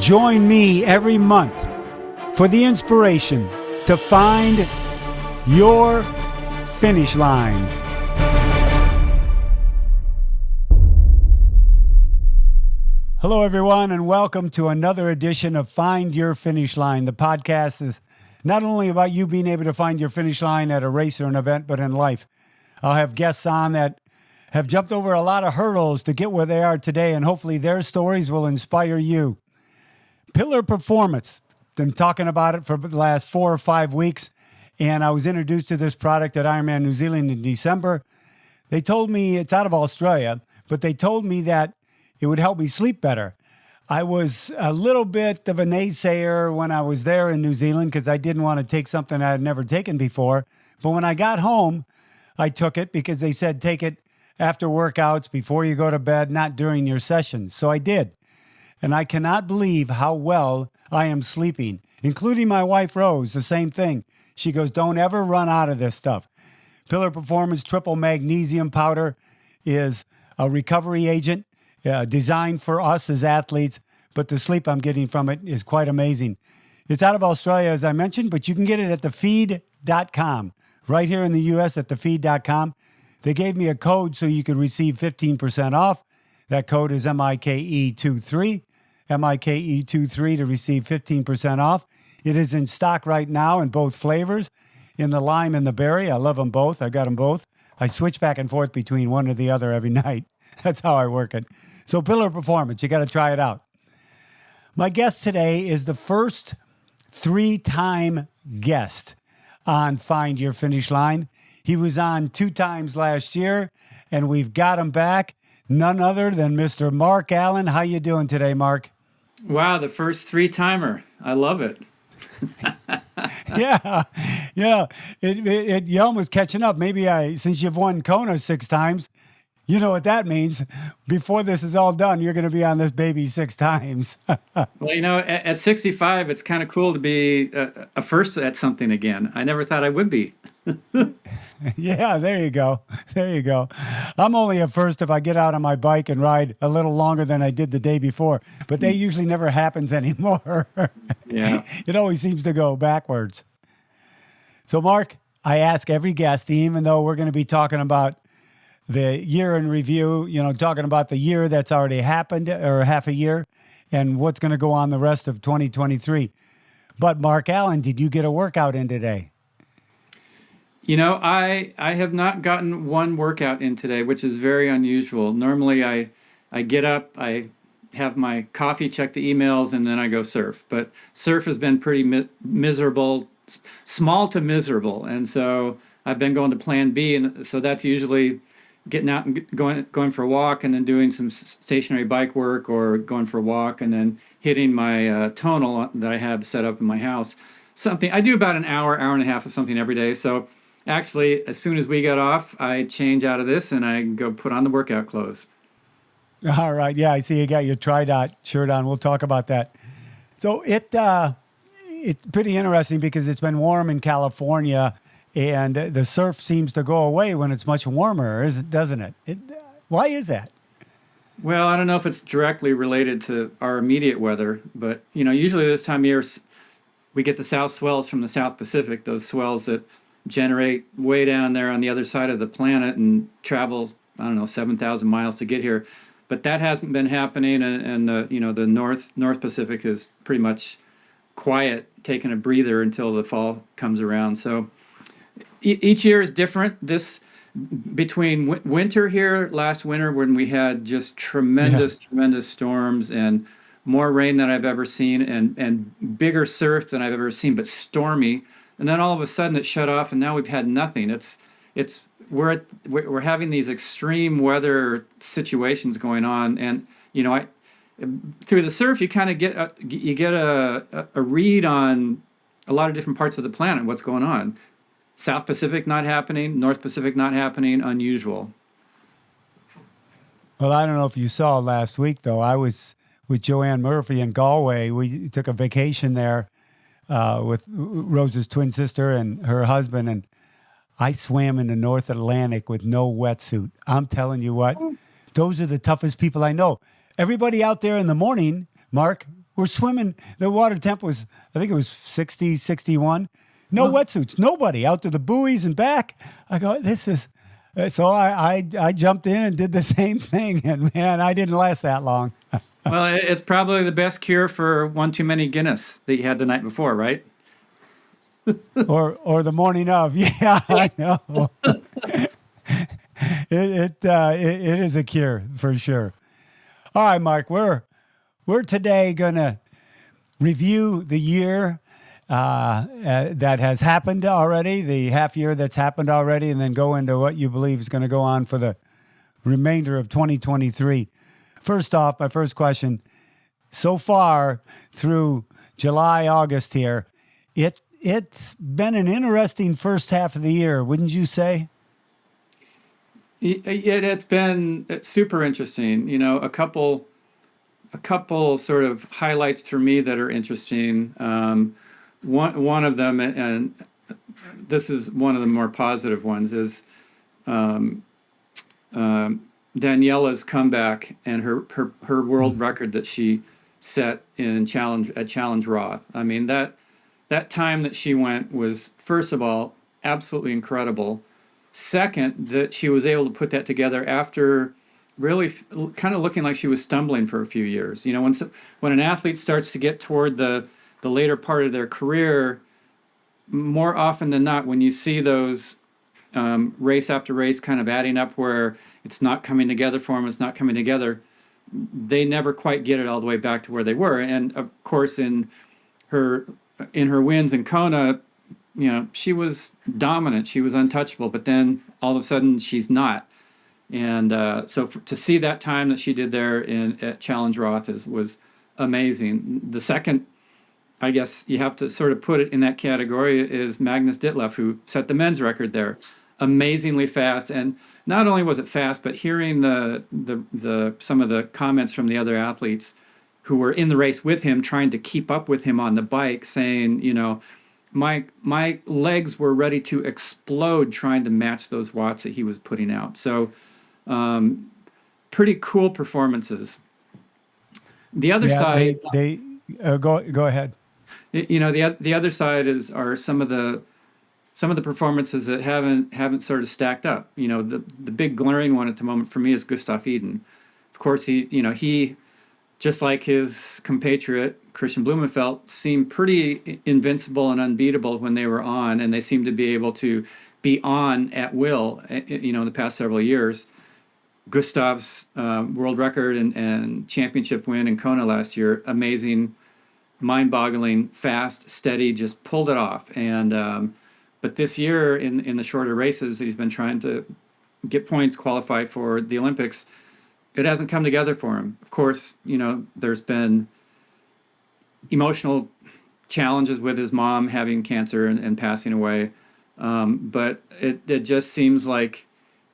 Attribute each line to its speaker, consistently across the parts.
Speaker 1: Join me every month for the inspiration to find your finish line. Hello, everyone, and welcome to another edition of Find Your Finish Line. The podcast is not only about you being able to find your finish line at a race or an event, but in life. I'll have guests on that have jumped over a lot of hurdles to get where they are today, and hopefully their stories will inspire you. Pillar Performance. Been talking about it for the last 4 or 5 weeks, and I was introduced to this product at IRONMAN New Zealand in December. They told me it's out of Australia, but they told me that it would help me sleep better. I was a little bit of a naysayer when I was there in New Zealand because I didn't want to take something I had never taken before. But when I got home, I took it because they said take it after workouts, before you go to bed, not during your sessions. So I did. And I cannot believe how well I am sleeping, including my wife, Rose, the same thing. She goes, don't ever run out of this stuff. Pillar Performance Triple Magnesium Powder is a recovery agent. Designed for us as athletes, but the sleep I'm getting from it is quite amazing. It's out of Australia, as I mentioned, but you can get it at thefeed.com. Right here in the U.S. at thefeed.com. They gave me a code so you could receive 15% off. That code is MIKE23, MIKE23 to receive 15% off. It is in stock right now in both flavors, in the lime and the berry. I love them both. I got them both. I switch back and forth between one or the other every night. That's how I work it. So Pillar Performance, you got to try it out. My guest today is the first 3-time guest on Find Your Finish Line. He was on 2 times last year, and we've got him back. None other than Mr. Mark Allen. How you doing today, Mark?
Speaker 2: Wow, the first 3-timer. I love it.
Speaker 1: Yeah. You're almost catching up. Maybe since you've won Kona 6 times, you know what that means. Before this is all done, you're going to be on this baby 6 times.
Speaker 2: Well, at 65, it's kind of cool to be a first at something again. I never thought I would be.
Speaker 1: Yeah, there you go. I'm only a first if I get out on my bike and ride a little longer than I did the day before. But that usually never happens anymore.
Speaker 2: Yeah.
Speaker 1: It always seems to go backwards. So, Mark, I ask every guest, even though we're going to be talking about the year in review, talking about the year that's already happened or half a year and what's going to go on the rest of 2023. But Mark Allen, did you get a workout in today?
Speaker 2: I have not gotten one workout in today, which is very unusual. Normally I get up, I have my coffee, check the emails, and then I go surf. But surf has been pretty miserable, small to miserable. And so I've been going to plan B. And so that's usually getting out and going for a walk and then doing some stationary bike work, or going for a walk and then hitting my tonal that I have set up in my house. Something I do about an hour and a half of something every day. So actually, as soon as we get off, I change out of this and I go put on the workout clothes.
Speaker 1: All right. Yeah, I see you got your Tri-Dot shirt on. We'll talk about that. So it's pretty interesting because it's been warm in California, and the surf seems to go away when it's much warmer, doesn't it? Why is that?
Speaker 2: Well, I don't know if it's directly related to our immediate weather, but usually this time of year we get the south swells from the South Pacific, those swells that generate way down there on the other side of the planet and travel, 7,000 miles to get here. But that hasn't been happening, and the North Pacific is pretty much quiet, taking a breather until the fall comes around. So each year is different. This between winter here, last winter when we had just tremendous storms and more rain than I've ever seen, and bigger surf than I've ever seen, but stormy. And then all of a sudden it shut off, and now we've had nothing. We're having these extreme weather situations going on, and through the surf you kind of get a read on a lot of different parts of the planet, what's going on. South Pacific not happening, North Pacific not happening, unusual.
Speaker 1: Well, I don't know if you saw last week, though. I was with Joanne Murphy in Galway. We took a vacation there with Rose's twin sister and her husband, and I swam in the North Atlantic with no wetsuit. I'm telling you what, those are the toughest people I know. Everybody out there in the morning, Mark, We're swimming. The water temp was, I think it was 60, 61. No wetsuits. Nobody out to the buoys and back. I go, this is. So I jumped in and did the same thing, and man, I didn't last that long.
Speaker 2: Well, it's probably the best cure for one too many Guinness that you had the night before, right?
Speaker 1: or the morning of. Yeah, I know. It is a cure for sure. All right, Mark, we're today gonna review the year that has happened already, the half year that's happened already, and then go into what you believe is going to go on for the remainder of 2023. First off, my first question, so far through July, August here, it's been an interesting first half of the year, wouldn't you say?
Speaker 2: It's been super interesting. You know, a couple sort of highlights for me that are interesting. One of them, and this is one of the more positive ones, is Daniella's comeback and her world record that she set in Challenge Roth. I mean, that time that she went was, first of all, absolutely incredible. Second, that she was able to put that together after really kind of looking like she was stumbling for a few years. You know, when an athlete starts to get toward the later part of their career, more often than not, when you see those race after race kind of adding up where it's not coming together for them, it's not coming together, they never quite get it all the way back to where they were. And of course, in her wins in Kona, you know, she was dominant, she was untouchable, but then all of a sudden she's not. And so to see that time that she did there at Challenge Roth was amazing. The second, I guess you have to sort of put it in that category, is Magnus Ditloff, who set the men's record there. Amazingly fast. And not only was it fast, but hearing the some of the comments from the other athletes who were in the race with him, trying to keep up with him on the bike, saying, you know, my legs were ready to explode trying to match those watts that he was putting out. So pretty cool performances. The other side,
Speaker 1: go ahead.
Speaker 2: You know, the other side are some of the performances that haven't sort of stacked up. You know, the big glaring one at the moment for me is Gustav Iden. Of course, he just like his compatriot Christian Blumenfeld seemed pretty invincible and unbeatable when they were on, and they seemed to be able to be on at will. You know, in the past several years. Gustav's world record and championship win in Kona last year, amazing, mind-boggling, fast, steady, just pulled it off. And but this year in the shorter races, he's been trying to get points, qualify for the Olympics. It hasn't come together for him. Of course, you know, there's been emotional challenges with his mom having cancer and passing away. But it just seems like,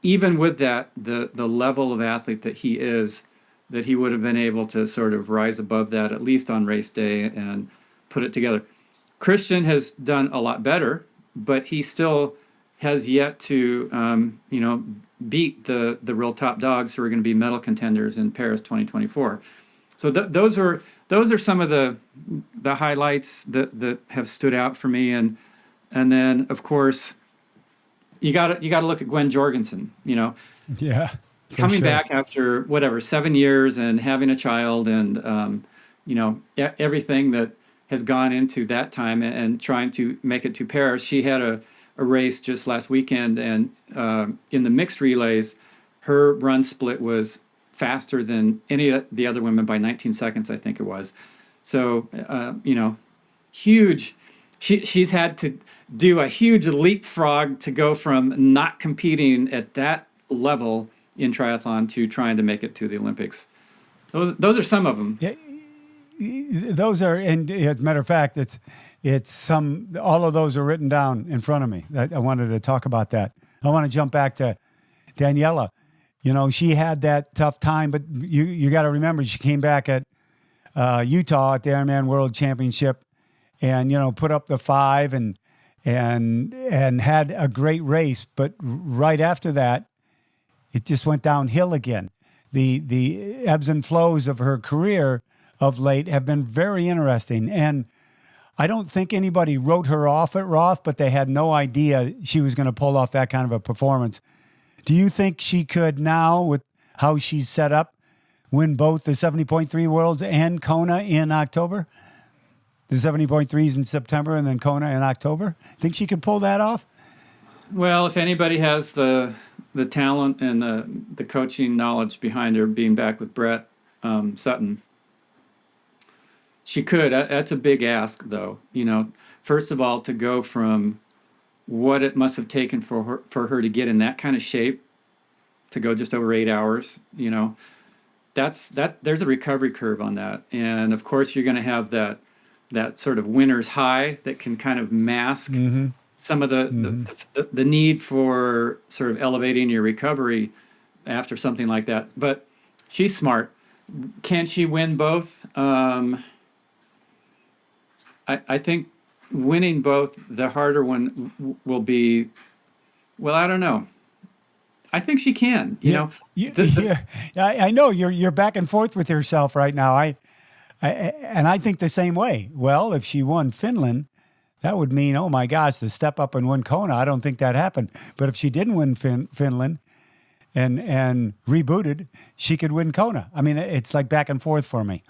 Speaker 2: even with that, the level of athlete that he is, that he would have been able to sort of rise above that, at least on race day, and put it together. Christian has done a lot better, but he still has yet to, you know, beat the real top dogs who are going to be medal contenders in Paris 2024. So those are some of the highlights that have stood out for me, and then of course you got to look at Gwen Jorgensen. You know,
Speaker 1: yeah,
Speaker 2: coming back after 7 years and having a child, and you know, everything that has gone into that time and trying to make it to Paris. She had a race just last weekend, and in the mixed relays, her run split was faster than any of the other women by 19 seconds, I think it was. So, you know, huge. She's had to do a huge leapfrog to go from not competing at that level in triathlon to trying to make it to the Olympics. Those are some of them.
Speaker 1: Yeah, those are, and as a matter of fact, it's some. All of those are written down in front of me. I wanted to talk about that. I want to jump back to Daniella. You know, she had that tough time, but you got to remember, she came back at Utah at the Ironman World Championship, and you know, put up the 5 and had a great race. But right after that, it just went downhill again. The ebbs and flows of her career of late have been very interesting. And I don't think anybody wrote her off at Roth, but they had no idea she was going to pull off that kind of a performance. Do you think she could now, with how she's set up, win both the 70.3 Worlds and Kona in October? The 70.3s in September and then Kona in October? Think she could pull that off?
Speaker 2: Well, if anybody has the talent and the coaching knowledge behind her, being back with Brett Sutton, she could. That's a big ask, though. First of all, to go from what it must have taken for her to get in that kind of shape, to go just over 8 hours, there's a recovery curve on that. And of course, you're going to have that sort of winner's high that can kind of mask some of the need for sort of elevating your recovery after something like that. But she's smart. Can she win both? I think winning both, the harder one will be, well, I don't know. I think she can,
Speaker 1: I know you're back and forth with yourself right now. And I think the same way. Well, if she won Finland, that would mean, oh my gosh, to step up and win Kona. I don't think that happened. But if she didn't win Finland and rebooted, she could win Kona. I mean, it's like back and forth for me.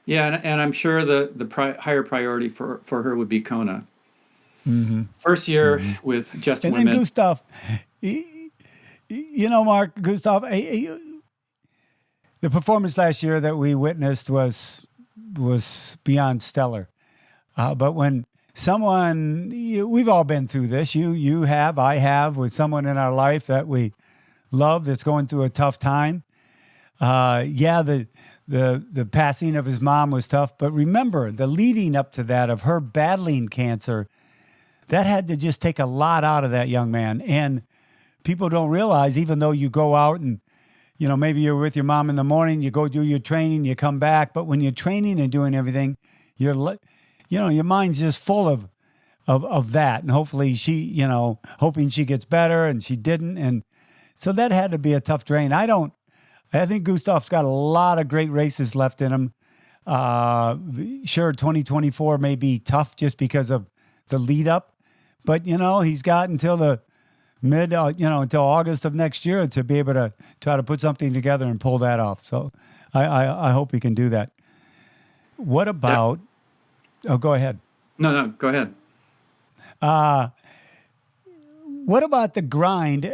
Speaker 2: Yeah, and I'm sure the higher priority for her would be Kona. First year with just
Speaker 1: and
Speaker 2: women.
Speaker 1: And Gustav, Mark, Gustav, the performance last year that we witnessed was beyond stellar. But when someone, we've all been through this. You have, I have, with someone in our life that we love that's going through a tough time. The passing of his mom was tough, but remember the leading up to that of her battling cancer, that had to just take a lot out of that young man. And people don't realize, even though you go out and, maybe you're with your mom in the morning, you go do your training, you come back, but when you're training and doing everything, your mind's just full of that. And hopefully she, hoping she gets better, and she didn't. And so that had to be a tough drain. I think Gustav's got a lot of great races left in him. Sure, 2024 may be tough just because of the lead up, but he's got until the until August of next year to be able to try to put something together and pull that off. So I hope he can do that. What about? Oh, go ahead.
Speaker 2: No, go ahead.
Speaker 1: What about the grind?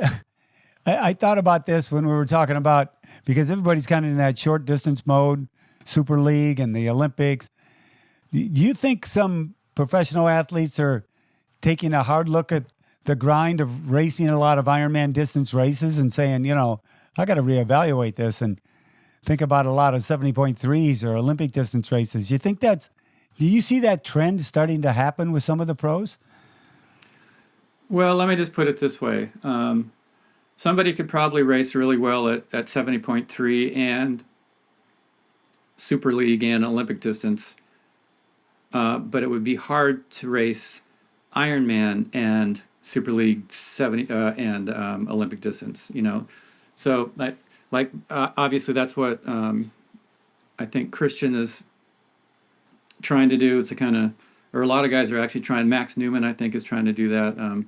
Speaker 1: I thought about this when we were talking about, because everybody's kind of in that short distance mode, Super League and the Olympics. Do you think some professional athletes are taking a hard look at the grind of racing a lot of Ironman distance races and saying, I got to reevaluate this and think about a lot of 70.3s or Olympic distance races? Do you see that trend starting to happen with some of the pros?
Speaker 2: Well, let me just put it this way. Somebody could probably race really well at 70.3 and Super League and Olympic distance, but it would be hard to race Ironman and Super League 70 and Olympic distance. So obviously that's what I think Christian is trying to do. It's or a lot of guys are actually trying. Max Newman, I think, is trying to do that.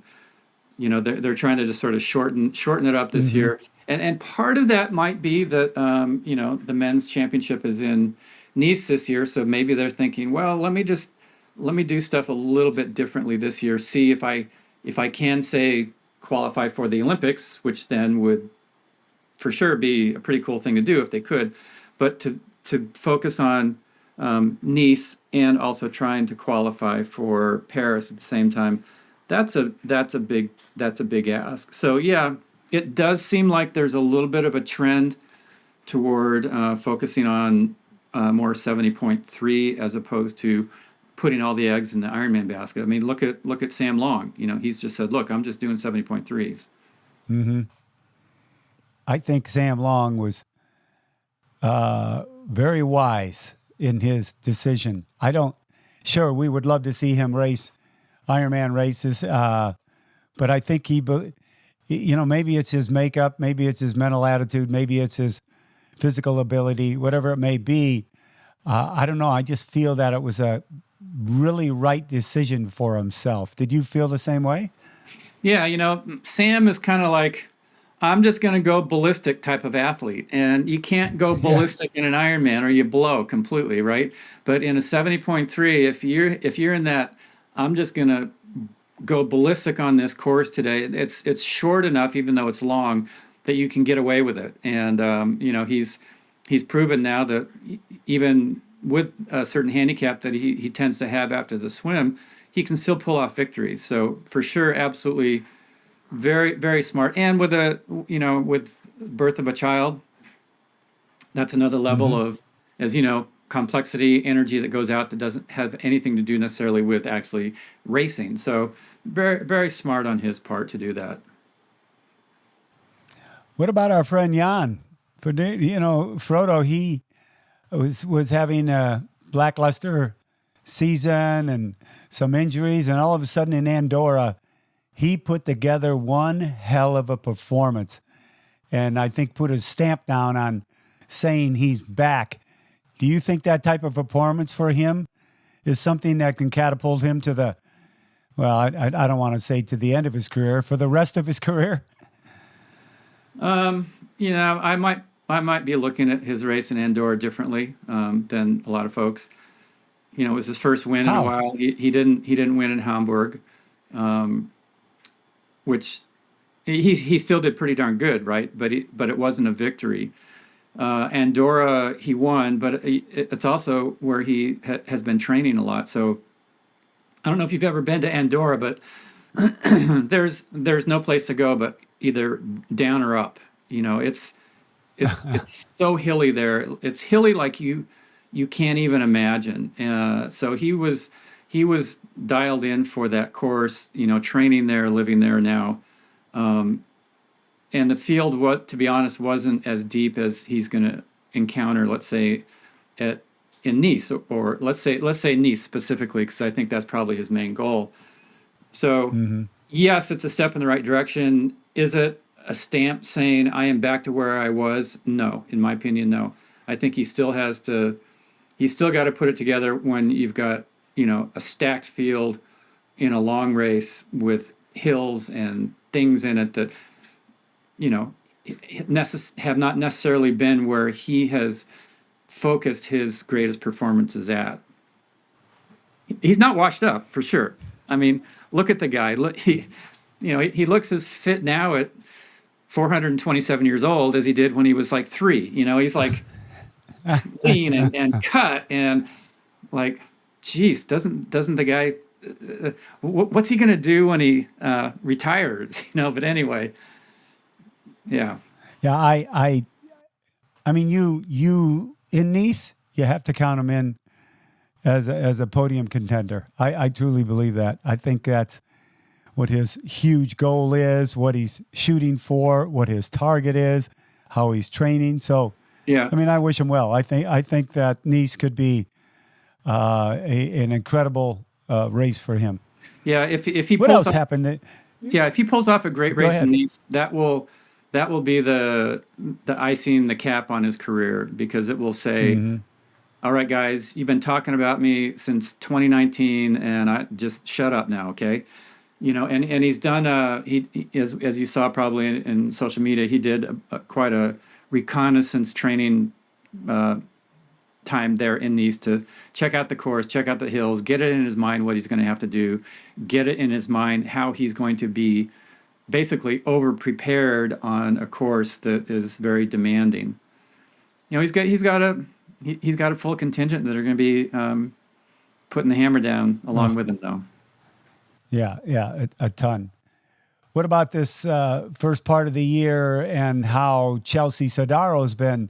Speaker 2: They're trying to just sort of shorten it up this year. And part of that might be that, the men's championship is in Nice this year. So maybe they're thinking, well, let me do stuff a little bit differently this year. See if I can, say, qualify for the Olympics, which then would for sure be a pretty cool thing to do if they could. But to focus on Nice and also trying to qualify for Paris at the same time, that's a big ask. So yeah, it does seem like there's a little bit of a trend toward focusing on more 70.3 as opposed to putting all the eggs in the Ironman basket. I mean, look at Sam Long. He's just said, look, I'm just doing 70.3s.
Speaker 1: I think Sam Long was very wise in his decision. Sure, we would love to see him race Ironman races, but I think maybe it's his makeup, maybe it's his mental attitude, maybe it's his physical ability, whatever it may be. I don't know. I just feel that it was a really right decision for himself. Did you feel the same way?
Speaker 2: Yeah, Sam is kind of like, I'm just going to go ballistic type of athlete. And you can't go
Speaker 1: Yeah.
Speaker 2: ballistic in an Ironman or you blow completely, right? But in a 70.3, if you're in that, I'm just going to go ballistic on this course today. It's short enough, even though it's long, that you can get away with it. And he's proven now that even with a certain handicap that he tends to have after the swim, he can still pull off victories. So for sure, absolutely, very very smart. And with birth of a child, that's another level
Speaker 1: Hmm.
Speaker 2: of, as you know, complexity, energy that goes out that doesn't have anything to do necessarily with actually racing. So very very smart on his part to do that.
Speaker 1: What about our friend Jan? Frodo, he was having a lackluster season and some injuries, and all of a sudden in Andorra, he put together one hell of a performance, and I think put a stamp down on saying he's back. Do you think that type of performance for him is something that can catapult him to the, well, I don't want to say to the end of his career, for the rest of his career?
Speaker 2: I might be looking at his race in Andorra differently than a lot of folks. It was his first win in a
Speaker 1: How?
Speaker 2: while. He didn't win in Hamburg, which he still did pretty darn good, right? But it wasn't a victory. Andorra he won, but it's also where he has been training a lot. So I don't know if you've ever been to Andorra, but there's no place to go but either down or up. It's so hilly there. It's hilly like you can't even imagine. So he was dialed in for that course. Training there, living there now. And the field, what to be honest, wasn't as deep as he's going to encounter. Let's say at in Nice, or let's say Nice specifically, because I think that's probably his main goal. So
Speaker 1: Hmm.
Speaker 2: yes, it's a step in the right direction. Is it a stamp saying I am back to where I was? No, in my opinion, no. I think he still has to. He's still got to put it together when you've got a stacked field in a long race with hills and things in it that you know have not necessarily been where he has focused his greatest performances at. He's not washed up for sure. I mean, look at the guy. Look, he looks as fit now at 427 years old as he did when he was like 3. He's like lean and cut and like, geez, doesn't the guy? What's he gonna do when he retires? But anyway, yeah,
Speaker 1: Yeah, I mean, you in Nice, you have to count him in as a podium contender. I truly believe that. I think that's what his huge goal is, what he's shooting for, what his target is, how he's training. So,
Speaker 2: yeah,
Speaker 1: I mean, I wish him well. I think that Nice could be an incredible race for him.
Speaker 2: yeah. If he
Speaker 1: What
Speaker 2: pulls
Speaker 1: else
Speaker 2: off,
Speaker 1: happened?
Speaker 2: yeah, if he pulls off a great
Speaker 1: Go
Speaker 2: race in
Speaker 1: ahead.
Speaker 2: these, that will be the icing, the cap on his career, because it will say,
Speaker 1: Hmm.
Speaker 2: all right, guys, you've been talking about me since 2019, and I just shut up now, okay? And he's done. As you saw probably in social media, he did quite a reconnaissance training time there in these to check out the course, check out the hills, get it in his mind what he's going to have to do, get it in his mind how he's going to be basically over prepared on a course that is very demanding. He's got a full contingent that are going to be putting the hammer down along
Speaker 1: Oh,
Speaker 2: with him, though.
Speaker 1: yeah, yeah, a ton. What about this first part of the year and how Chelsea Sodaro's been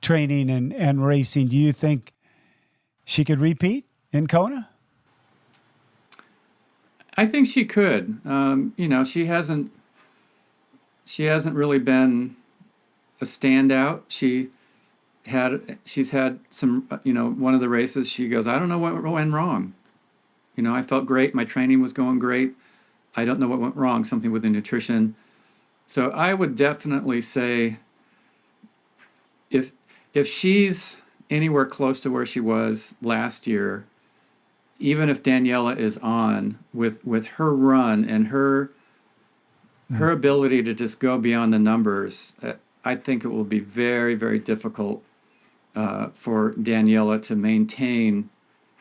Speaker 1: training and racing? Do you think she could repeat in Kona?
Speaker 2: I think she could. She hasn't really been a standout. She's had some. One of the races, she goes, I don't know what went wrong. I felt great. My training was going great. I don't know what went wrong. Something with the nutrition. So I would definitely say if if she's anywhere close to where she was last year, even if Daniela is on with her run and her ability to just go beyond the numbers, I think it will be very, very difficult for Daniela to maintain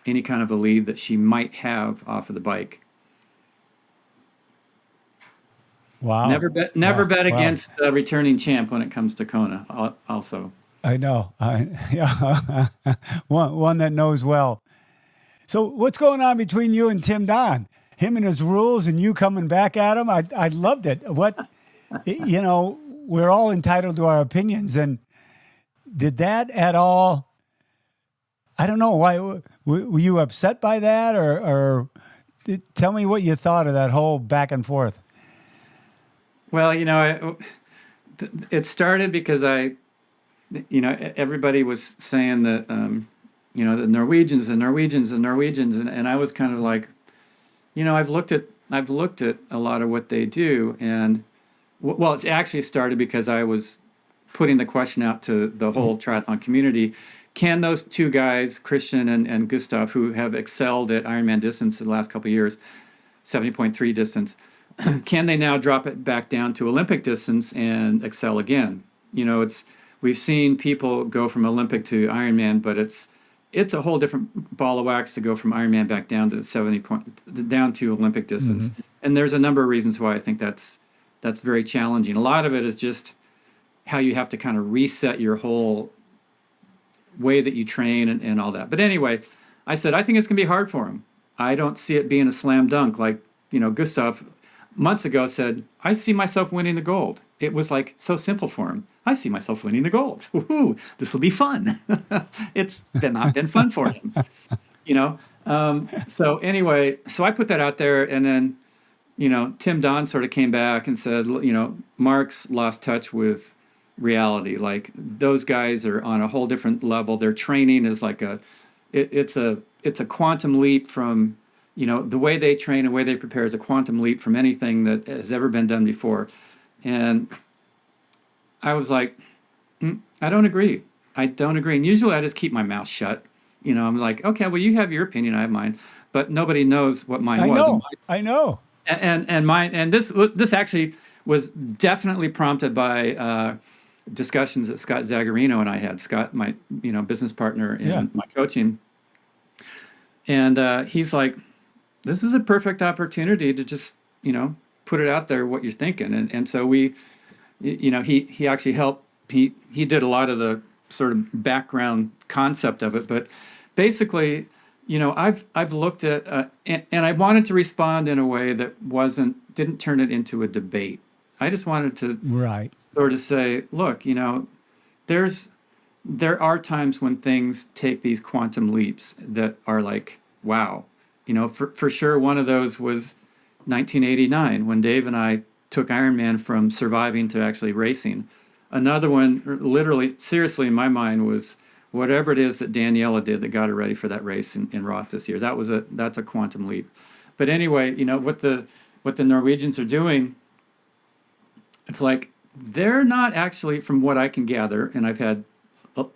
Speaker 2: any kind of a lead that she might have off of the bike.
Speaker 1: Wow.
Speaker 2: Never bet against a returning champ when it comes to Kona. Also,
Speaker 1: I know. Yeah. one that knows well. So what's going on between you and Tim Don? Him and his rules, and you coming back at him? I loved it. We're all entitled to our opinions, and did that at all? I don't know. Why were you upset by that, or tell me what you thought of that whole back and forth?
Speaker 2: Well, it started because everybody was saying that, the Norwegians, and I was kind of like, I've looked at a lot of what they do, and it's actually started because I was putting the question out to the whole triathlon community. Can those two guys, Christian and Gustav, who have excelled at Ironman distance in the last couple of years, 70.3 distance, can they now drop it back down to Olympic distance and excel again? We've seen people go from Olympic to Ironman, but it's a whole different ball of wax to go from Ironman back down to down to Olympic distance. And there's a number of reasons why I think that's very challenging. A lot of it is just how you have to kind of reset your whole way that you train and all that. But anyway, I said, I think it's going to be hard for him. I don't see it being a slam dunk. Like, Gustav months ago said, I see myself winning the gold. It was like so simple for him. I see myself winning the gold. Woohoo, this will be fun. It's not been fun for him, So anyway, so I put that out there, and then, Tim Don sort of came back and said, Mark's lost touch with reality. Like, those guys are on a whole different level. Their training is like it's a quantum leap from, the way they train and the way they prepare is a quantum leap from anything that has ever been done before. And I was like, I don't agree. And usually I just keep my mouth shut. I'm like, okay, well, you have your opinion, I have mine, but nobody knows what mine was.
Speaker 1: I know.
Speaker 2: And mine, and this actually was definitely prompted by discussions that Scott Zagarino and I had. Scott, my business partner in my coaching, and he's like, this is a perfect opportunity to just put it out there what you're thinking, and so we, he actually helped. He did a lot of the sort of background concept of it, but basically, I've looked at and I wanted to respond in a way that didn't turn it into a debate. I just wanted to sort of say, look, there are times when things take these quantum leaps that are like, wow. For sure, one of those was 1989 when Dave and I took Ironman from surviving to actually racing. Another one, literally, seriously, in my mind, was whatever it is that Daniela did that got her ready for that race in Roth this year. That's a quantum leap. But anyway, what the Norwegians are doing, it's like they're not actually, from what I can gather, and I've had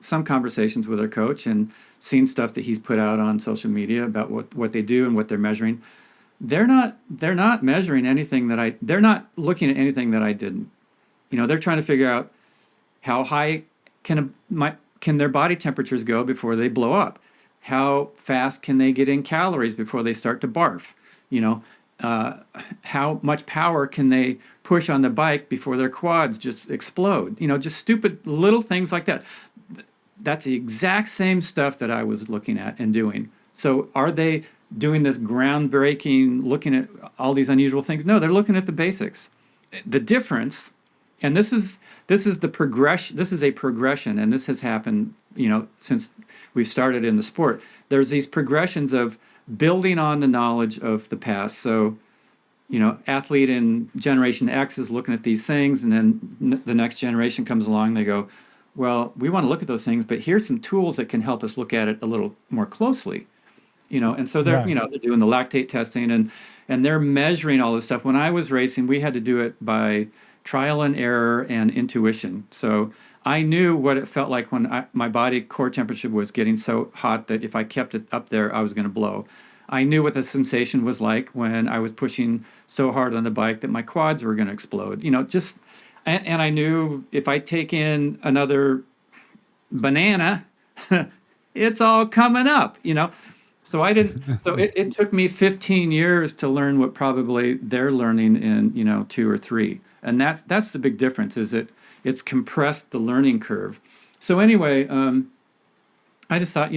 Speaker 2: some conversations with their coach and seen stuff that he's put out on social media about what they do and what they're measuring. They're not measuring anything they're not looking at anything that I didn't. They're trying to figure out how high can their body temperatures go before they blow up? How fast can they get in calories before they start to barf? How much power can they push on the bike before their quads just explode? Just stupid little things like that. That's the exact same stuff that I was looking at and doing. So are they doing this groundbreaking, looking at all these unusual things? No, they're looking at the basics. The difference, and this is the progression. This is a progression, and this has happened, since we started in the sport. There's these progressions of building on the knowledge of the past. So, athlete in Generation X is looking at these things, and then the next generation comes along. They go, well, we want to look at those things, but here's some tools that can help us look at it a little more closely. And so they're, they're doing the lactate testing and they're measuring all this stuff. When I was racing, we had to do it by trial and error and intuition. So I knew what it felt like when my body core temperature was getting so hot that if I kept it up there, I was going to blow. I knew what the sensation was like when I was pushing so hard on the bike that my quads were going to explode. And I knew if I take in another banana, it's all coming up. So I didn't, so it took me 15 years to learn what probably they're learning in, 2 or 3. And that's the big difference, is it's compressed the learning curve. So anyway, I just thought,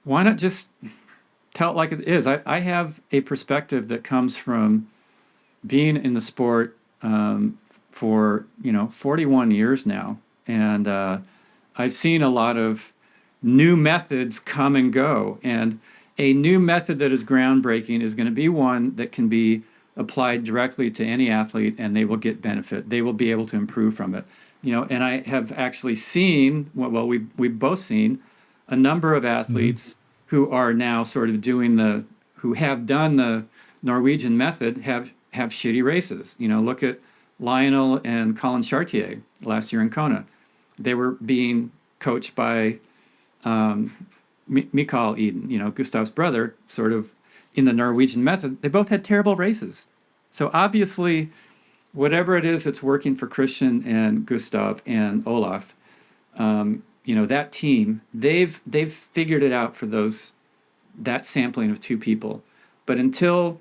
Speaker 2: why not just tell it like it is? I have a perspective that comes from being in the sport for 41 years now, and I've seen a lot of new methods come and go, and a new method that is groundbreaking is going to be one that can be applied directly to any athlete, and they will get benefit. They will be able to improve from it. And I have actually seen, well, we've both seen a number of athletes who are now sort of who have done the Norwegian method have shitty races. Look at Lionel and Colin Chartier last year in Kona. They were being coached by Mikael Eden, Gustav's brother, sort of in the Norwegian method. They both had terrible races. So obviously, whatever it is that's working for Christian and Gustav and Olaf, that team, they've figured it out for that sampling of 2 people. But until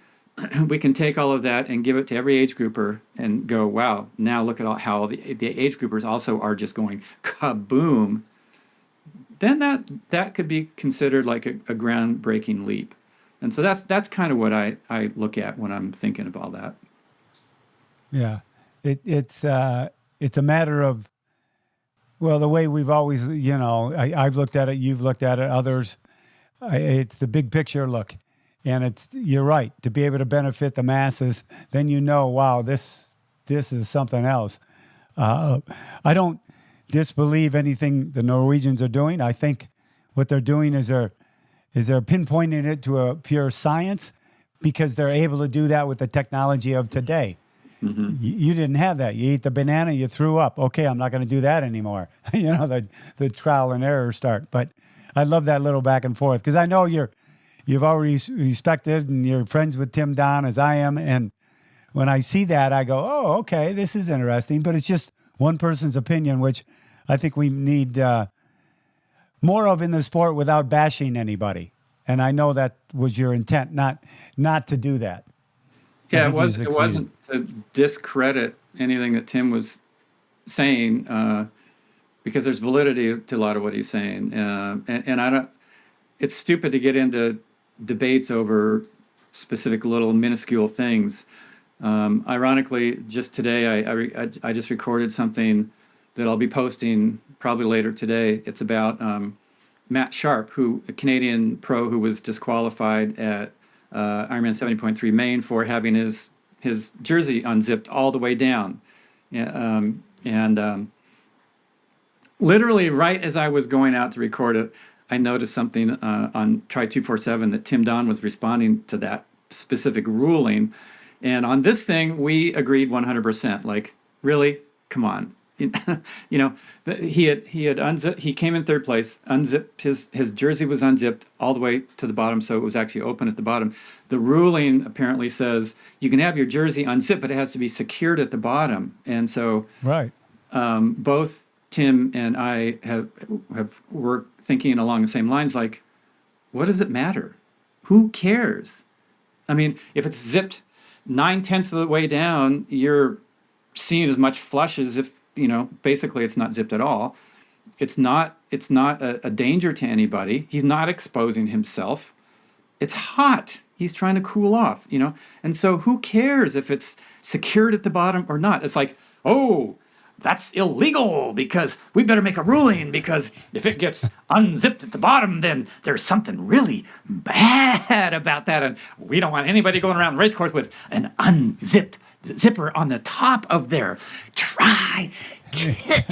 Speaker 2: we can take all of that and give it to every age grouper and go, wow, now look at how the age groupers also are just going kaboom, then that could be considered like a groundbreaking leap. And so that's kind of what I look at when I'm thinking of all that.
Speaker 1: Yeah, it's a matter of, well, the way we've always, I've looked at it, you've looked at it, others. It's the big picture look, and you're right, to be able to benefit the masses. Then wow, this is something else. I don't disbelieve anything the Norwegians are doing. I think what they're doing is they're pinpointing it to a pure science, because they're able to do that with the technology of today. Mm-hmm. You didn't have that. You eat the banana, you threw up. Okay, I'm not going to do that anymore. The trial and error start. But I love that little back and forth, because I know you've already respected and you're friends with Tim Don, as I am. And when I see that, I go, oh, okay, this is interesting. But it's just one person's opinion, which I think we need more of in the sport without bashing anybody. And I know that was your intent, not to do that.
Speaker 2: Yeah, it wasn't to discredit anything that Tim was saying, because there's validity to a lot of what he's saying. And I don't, it's stupid to get into debates over specific little minuscule things. Ironically, just today, I just recorded something that I'll be posting probably later today. It's about Matt Sharp, a Canadian pro who was disqualified at Ironman 70.3 Maine for having his jersey unzipped all the way down. And literally right as I was going out to record it, I noticed something on Tri 247 that Tim Don was responding to that specific ruling. And on this thing, we agreed 100%. Like, really? Come on. He had unzipped. He came in 3rd place. Unzipped his jersey was unzipped all the way to the bottom, so it was actually open at the bottom. The ruling apparently says you can have your jersey unzipped, but it has to be secured at the bottom. And so,
Speaker 1: right,
Speaker 2: both Tim and I were thinking along the same lines. Like, what does it matter? Who cares? I mean, if it's zipped 9/10 of the way down, you're seeing as much flush as if, basically it's not zipped at all. It's not a danger to anybody. He's not exposing himself. It's hot. He's trying to cool off, And so who cares if it's secured at the bottom or not? It's like, oh, that's illegal because we better make a ruling, because if it gets unzipped at the bottom, then there's something really bad about that. And we don't want anybody going around the race course with an unzipped zipper on the top of their tri kit.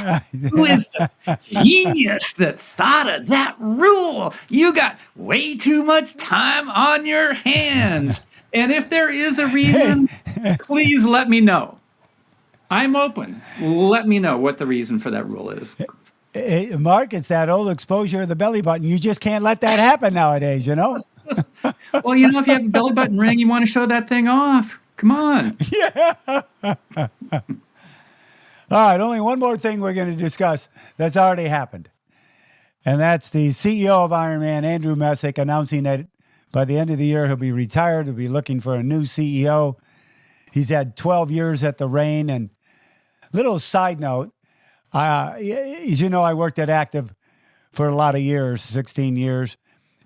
Speaker 2: Who is the genius that thought of that rule? You got way too much time on your hands. And if there is a reason, please let me know. I'm open. Let me know what the reason for that rule is.
Speaker 1: Mark, it's that old exposure of the belly button. You just can't let that happen nowadays, you know?
Speaker 2: Well, if you have a belly button ring, you want to show that thing off. Come on.
Speaker 1: All right, only one more thing we're going to discuss that's already happened. And that's the CEO of IRONMAN, Andrew Messick, announcing that by the end of the year, he'll be retired. He'll be looking for a new CEO. He's had 12 years at the reign. And little side note, as you know, I worked at Active for a lot of years, 16 years.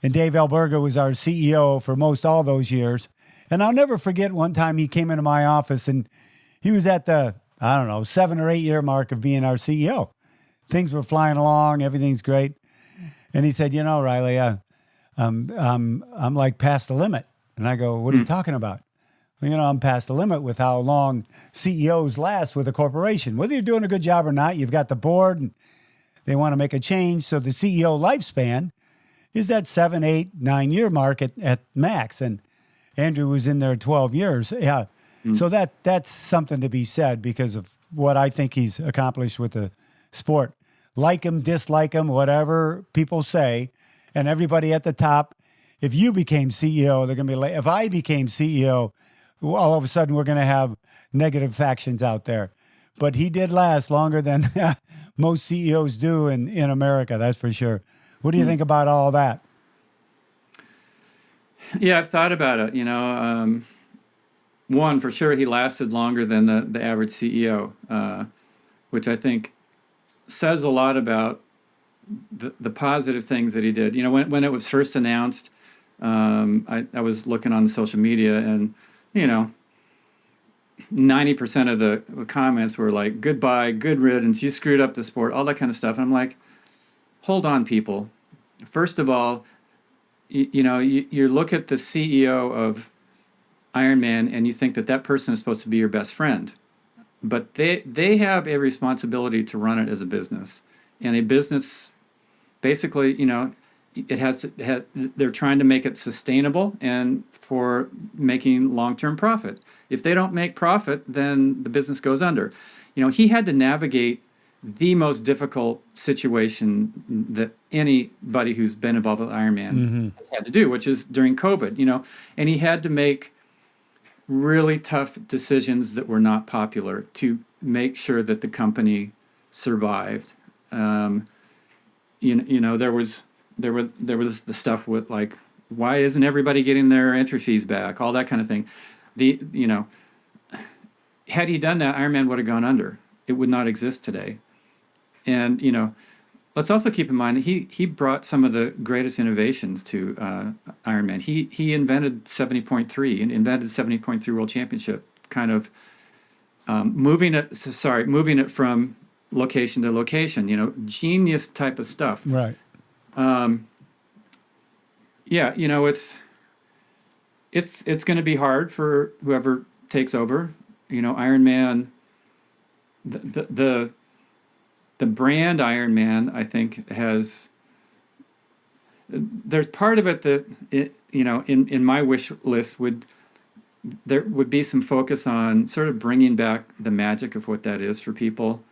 Speaker 1: And Dave Alberga was our CEO for most all those years. And I'll never forget one time he came into my office and he was at the, 7 or 8 year mark of being our CEO. Things were flying along. Everything's great. And he said, Reilly, I'm like past the limit. And I go, what are you talking about? Well, I'm past the limit with how long CEOs last with a corporation. Whether you're doing a good job or not, you've got the board and they want to make a change. So the CEO lifespan is that 7, 8, 9 year mark at max. And Andrew was in there 12 years. Yeah. So that's something to be said because of what I think he's accomplished with the sport. Like him, dislike him, whatever people say, and everybody at the top, if you became CEO, they're going to be like, if I became CEO, all of a sudden we're going to have negative factions out there. But he did last longer than most CEOs do in America, that's for sure. What do you think about all that?
Speaker 2: Yeah, I've thought about it. One, for sure, he lasted longer than the average CEO, which I think says a lot about the positive things that he did. When it was first announced, I was looking on the social media and, 90% of the comments were like, goodbye, good riddance, you screwed up the sport, all that kind of stuff. And I'm like, hold on, people. First of all, you look at the CEO of Ironman and you think that person is supposed to be your best friend. But they have a responsibility to run it as a business. And a business, basically, they're trying to make it sustainable and for making long-term profit. If they don't make profit, then the business goes under. He had to navigate the most difficult situation that anybody who's been involved with Ironman has had to do, which is during COVID, and he had to make really tough decisions that were not popular to make sure that the company survived. There was the stuff with like, why isn't everybody getting their entry fees back? All that kind of thing. Had he done that, Ironman would have gone under. It would not exist today. And let's also keep in mind that he brought some of the greatest innovations to Ironman. He invented 70.3 and invented 70.3 World Championship, kind of moving it from location to location. Genius type of stuff.
Speaker 1: Right.
Speaker 2: Yeah, it's going to be hard for whoever takes over. Ironman, the brand Ironman, I think, there's part of it that in my wish list there would be some focus on sort of bringing back the magic of what that is for people.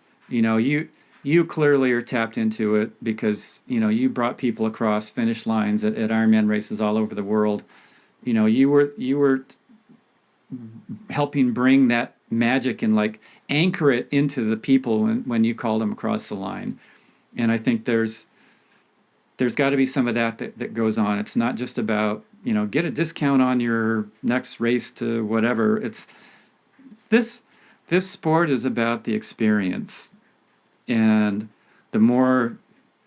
Speaker 2: You clearly are tapped into it because you brought people across finish lines at Ironman races all over the world. You were helping bring that magic and like anchor it into the people when you call them across the line. And I think there's got to be some of that goes on. It's not just about, get a discount on your next race to whatever. It's this sport is about the experience. And the more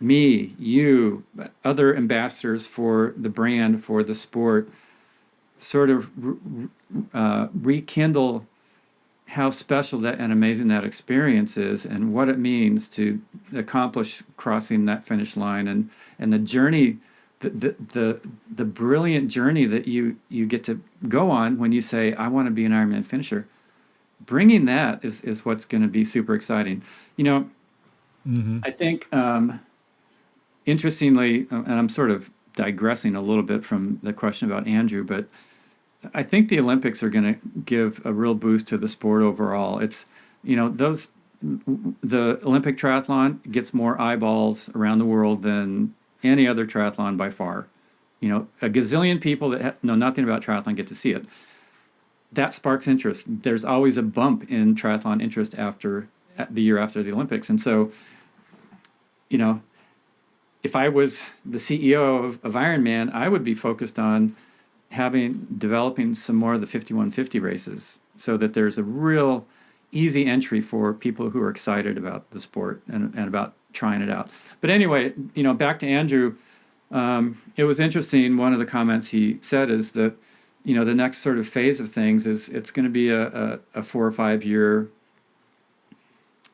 Speaker 2: me, you, other ambassadors for the brand, for the sport, sort of rekindle how special that and amazing that experience is and what it means to accomplish crossing that finish line and the journey, the brilliant journey that you get to go on when you say, I want to be an Ironman finisher. Bringing that is what's going to be super exciting. I think, interestingly, and I'm sort of digressing a little bit from the question about Andrew, but I think the Olympics are going to give a real boost to the sport overall. The Olympic triathlon gets more eyeballs around the world than any other triathlon by far. A gazillion people that know nothing about triathlon get to see it. That sparks interest. There's always a bump in triathlon interest after the year after the Olympics. And so, if I was the CEO of Ironman, I would be focused on developing some more of the 5150 races so that there's a real easy entry for people who are excited about the sport and about trying it out. But anyway, back to Andrew, it was interesting. One of the comments he said is that, the next sort of phase of things is it's going to be a 4 or 5 year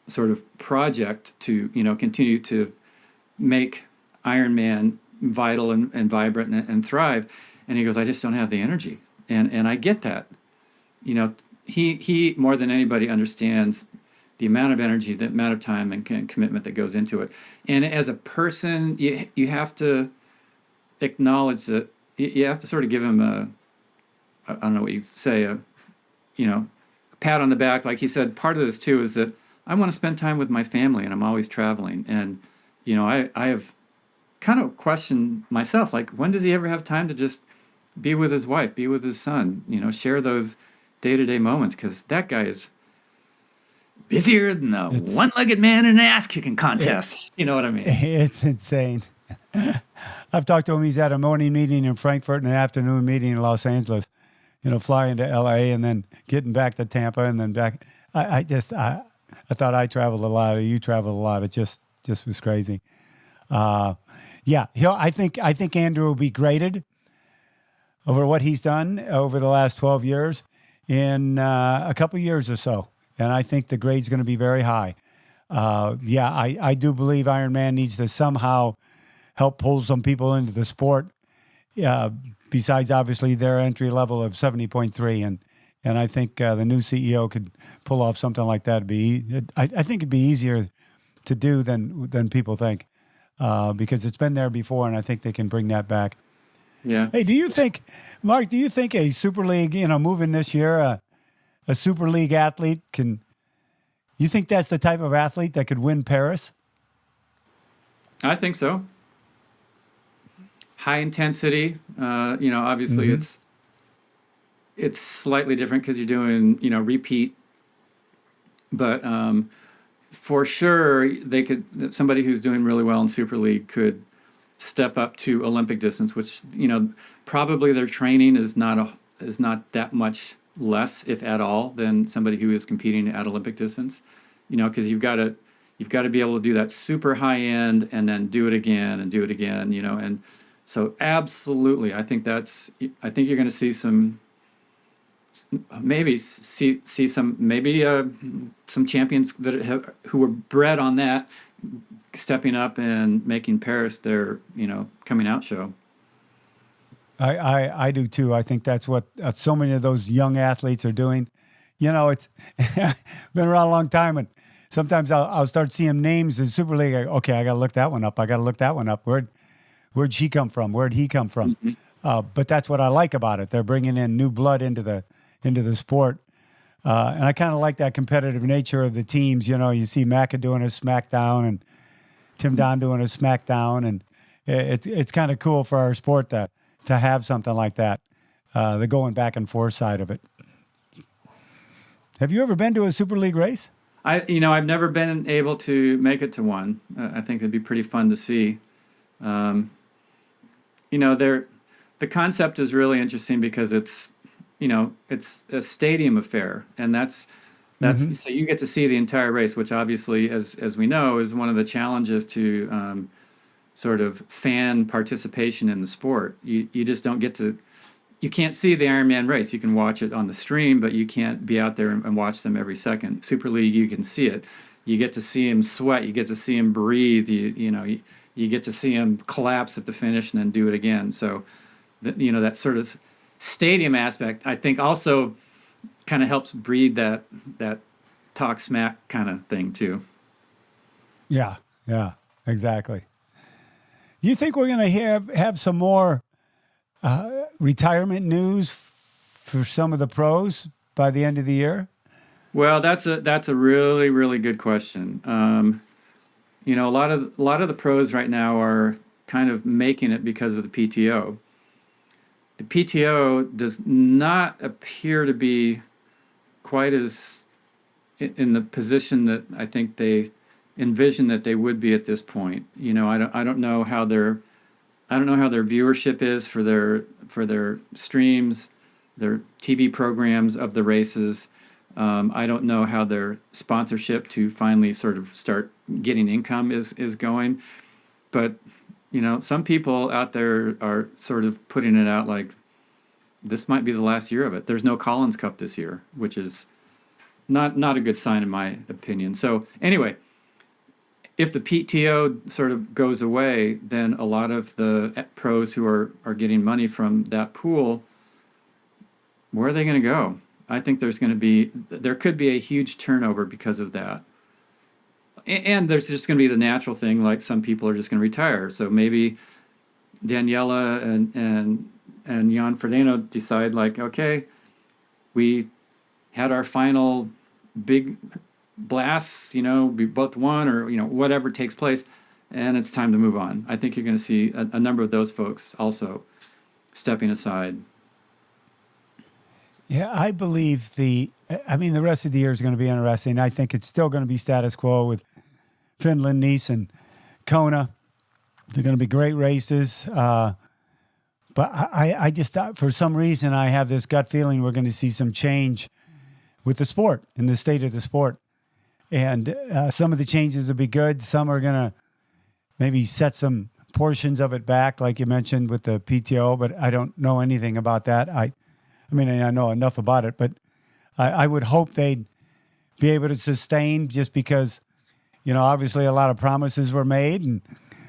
Speaker 2: sort of project to, continue to make Ironman vital and vibrant and thrive. And he goes, I just don't have the energy. And I get that. He more than anybody understands the amount of energy, the amount of time and commitment that goes into it. And as a person, you have to acknowledge that you have to sort of give him I don't know what you say, a pat on the back. Like he said, part of this too is that I want to spend time with my family and I'm always traveling. And, I have kind of questioned myself, like, when does he ever have time to just be with his wife, be with his son, share those day-to-day moments? Because that guy is busier than a one-legged man in an ass-kicking contest. You know what I mean?
Speaker 1: It's insane. I've talked to him. He's at a morning meeting in Frankfurt and an afternoon meeting in Los Angeles, flying to LA and then getting back to Tampa and then back. I thought I traveled a lot or you traveled a lot. It just was crazy. I think Andrew will be graded over what he's done over the last 12 years in a couple years or so. And I think the grade's going to be very high. I do believe Ironman needs to somehow help pull some people into the sport, besides obviously their entry level of 70.3. And I think the new CEO could pull off something like that. I think it'd be easier to do than people think, because it's been there before, and I think they can bring that back.
Speaker 2: Yeah.
Speaker 1: Hey, Mark, do you think a Super League, moving this year, a Super League athlete you think that's the type of athlete that could win Paris?
Speaker 2: I think so. High intensity, obviously it's slightly different because you're doing, repeat, but for sure somebody who's doing really well in Super League could step up to Olympic distance, which, probably their training is not that much less, if at all, than somebody who is competing at Olympic distance, because you've got to be able to do that super high end and then do it again, and so absolutely, I think you're going to see some champions who were bred on that, stepping up and making Paris their coming out show.
Speaker 1: I do too. I think that's what so many of those young athletes are doing. It's been around a long time, and sometimes I'll start seeing names in Super League. Okay, I got to look that one up. Where'd she come from? Where'd he come from? But that's what I like about it. They're bringing in new blood into the sport. And I kind of like that competitive nature of the teams. You see Macca doing a SmackDown and Tim Don doing a SmackDown. And it's kind of cool for our sport to have something like that, the going back and forth side of it. Have you ever been to a Super League race?
Speaker 2: I've never been able to make it to one. I think it'd be pretty fun to see. The concept is really interesting because it's a stadium affair, and that's so you get to see the entire race, which obviously, as we know, is one of the challenges to sort of fan participation in the sport. You just don't get to. You can't see the Ironman race. You can watch it on the stream, but you can't be out there and watch them every second. Super League, you can see it. You get to see him sweat. You get to see him breathe. You get to see him collapse at the finish and then do it again. So, that sort of stadium aspect, I think, also kind of helps breed that talk smack kind of thing too.
Speaker 1: Yeah, exactly. Do you think we're going to have some more retirement news for some of the pros by the end of the year?
Speaker 2: Well, that's a really really good question. A lot of the pros right now are kind of making it because of the PTO. The PTO does not appear to be quite as in the position that I think they envision that they would be at this point. I don't know how their viewership is for their streams, their TV programs of the races. I don't know how their sponsorship to finally sort of start getting income is going. But some people out there are sort of putting it out like this might be the last year of it. There's no Collins Cup this year, which is not a good sign in my opinion. So anyway, if the PTO sort of goes away, then a lot of the pros who are getting money from that pool, where are they going to go? I think there could be a huge turnover because of that. And there's just going to be the natural thing, like some people are just going to retire. So maybe Daniela and Jan Frodeno decide like, okay, we had our final big blasts, we both won, or whatever takes place, and it's time to move on. I think you're going to see a number of those folks also stepping aside.
Speaker 1: Yeah, I believe the rest of the year is going to be interesting. I think it's still going to be status quo with Finland, Nice, and Kona. They're going to be great races. But I just, for some reason, I have this gut feeling we're going to see some change with the sport and the state of the sport. And some of the changes will be good. Some are going to maybe set some portions of it back, like you mentioned with the PTO, but I don't know anything about that. I know enough about it, but I would hope they'd be able to sustain, just because, obviously a lot of promises were made and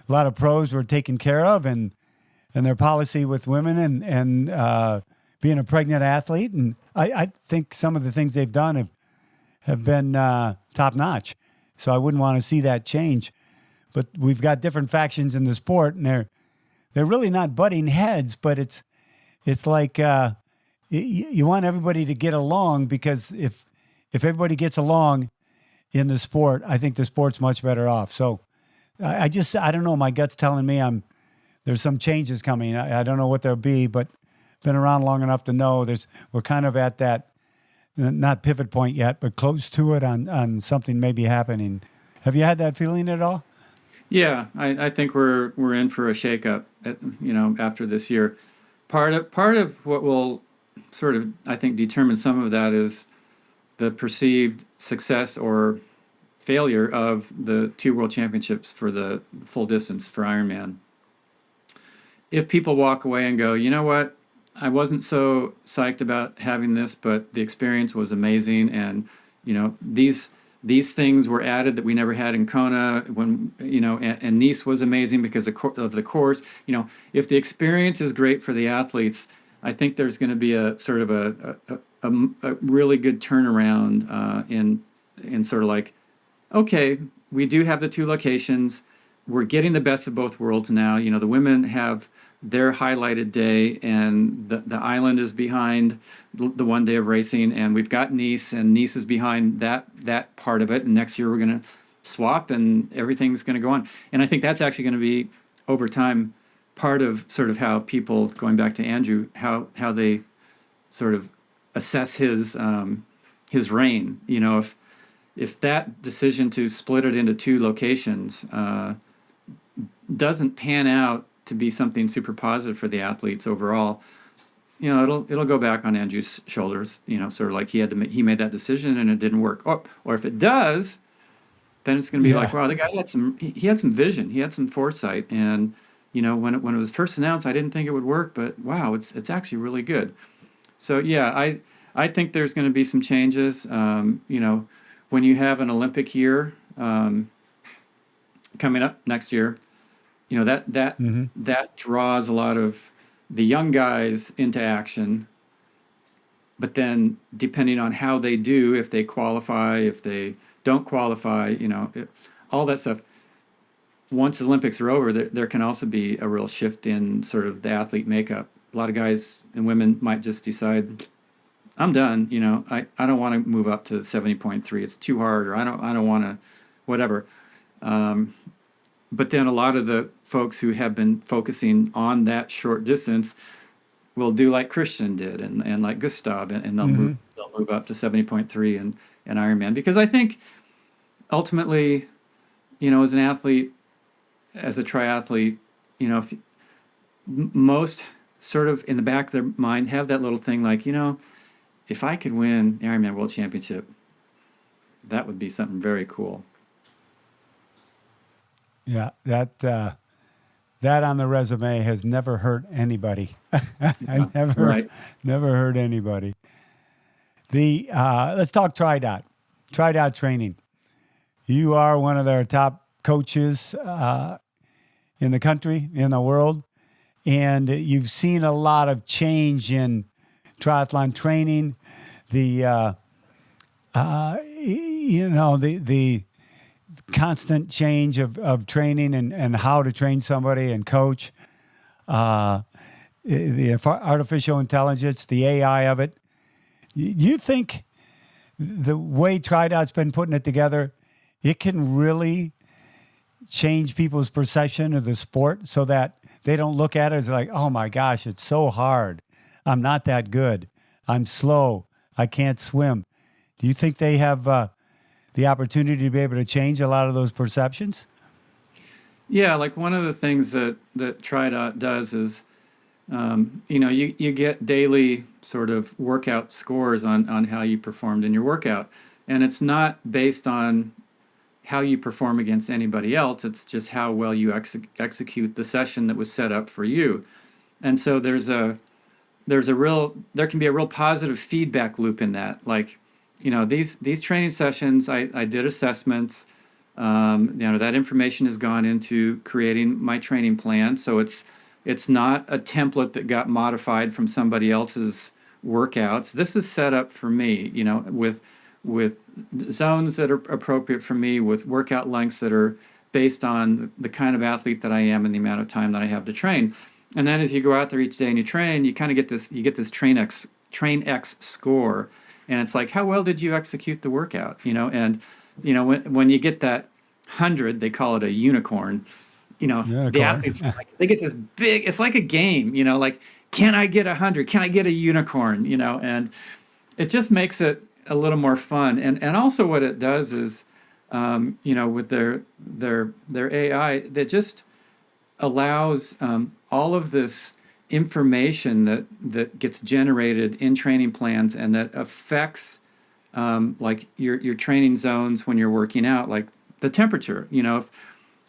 Speaker 1: a lot of pros were taken care of, and their policy with women and being a pregnant athlete. And I think some of the things they've done have been top notch. So I wouldn't want to see that change. But we've got different factions in the sport, and they're really not butting heads, but it's like you want everybody to get along, because if everybody gets along in the sport, I think the sport's much better off. So I don't know. My gut's telling me there's some changes coming. I don't know what they'll be, but been around long enough to know we're kind of at that, not pivot point yet, but close to it on something maybe happening. Have you had that feeling at all?
Speaker 2: Yeah, I think we're in for a shakeup, after this year. Part of what will sort of, I think, determine some of that is the perceived success or failure of the two world championships for the full distance for Ironman. If people walk away and go, you know what, I wasn't so psyched about having this, but the experience was amazing, and these things were added that we never had in Kona, and Nice was amazing because of the course. If the experience is great for the athletes, I think there's going to be a sort of a really good turnaround in sort of like, okay, we do have the two locations. We're getting the best of both worlds now. The women have their highlighted day, and the island is behind the one day of racing, and we've got Nice, and Nice is behind that part of it. And next year we're going to swap, and everything's going to go on. And I think that's actually going to be, over time, part of sort of how people, going back to Andrew, how they sort of assess his reign. If that decision to split it into two locations doesn't pan out to be something super positive for the athletes overall, it'll go back on Andrew's shoulders. Sort of like he made that decision and it didn't work. Or if it does, then it's going to be like, wow, the guy had some vision, he had some foresight, and when it was first announced, I didn't think it would work, but wow, it's actually really good. So yeah, I think there's going to be some changes. When you have an Olympic year coming up next year, that draws a lot of the young guys into action. But then, depending on how they do, if they qualify, if they don't qualify, all that stuff. Once the Olympics are over, there can also be a real shift in sort of the athlete makeup. A lot of guys and women might just decide, I'm done. I don't want to move up to 70.3. It's too hard, or I don't want to, whatever. But then a lot of the folks who have been focusing on that short distance will do like Christian did, and like Gustav, and they'll move up to 70.3 and Ironman, because I think ultimately, as an athlete, as a triathlete, if most sort of in the back of their mind have that little thing like, if I could win the Ironman World Championship, that would be something very cool.
Speaker 1: Yeah, that on the resume has never hurt anybody. I
Speaker 2: Right.
Speaker 1: never hurt anybody. Let's talk TriDot. TriDot training. You are one of their top coaches in the country, in the world, and you've seen a lot of change in triathlon training. The constant change of training and how to train somebody and coach. The artificial intelligence, the AI of it. You think the way TriDot's been putting it together, it can really change people's perception of the sport so that they don't look at it as like, oh my gosh, it's so hard. I'm not that good. I'm slow. I can't swim. Do you think they have the opportunity to be able to change a lot of those perceptions?
Speaker 2: Yeah, like one of the things that TriDot does is, you get daily sort of workout scores on how you performed in your workout. And it's not based on how you perform against anybody else. It's just how well you execute the session that was set up for you. And so there can be a real positive feedback loop in that. Like, these training sessions, I did assessments. That information has gone into creating my training plan. So it's not a template that got modified from somebody else's workouts. This is set up for me, with zones that are appropriate for me, with workout lengths that are based on the kind of athlete that I am and the amount of time that I have to train. And then as you go out there each day and you train, you kind of get this train X score. And it's like, how well did you execute the workout? And when you get that 100, they call it a unicorn. The athletes, they get this big, it's like a game, like, can I get 100? Can I get a unicorn? And it just makes it a little more fun. And also what it does is, with their AI, that just allows all of this information that gets generated in training plans and that affects like your training zones when you're working out, like the temperature.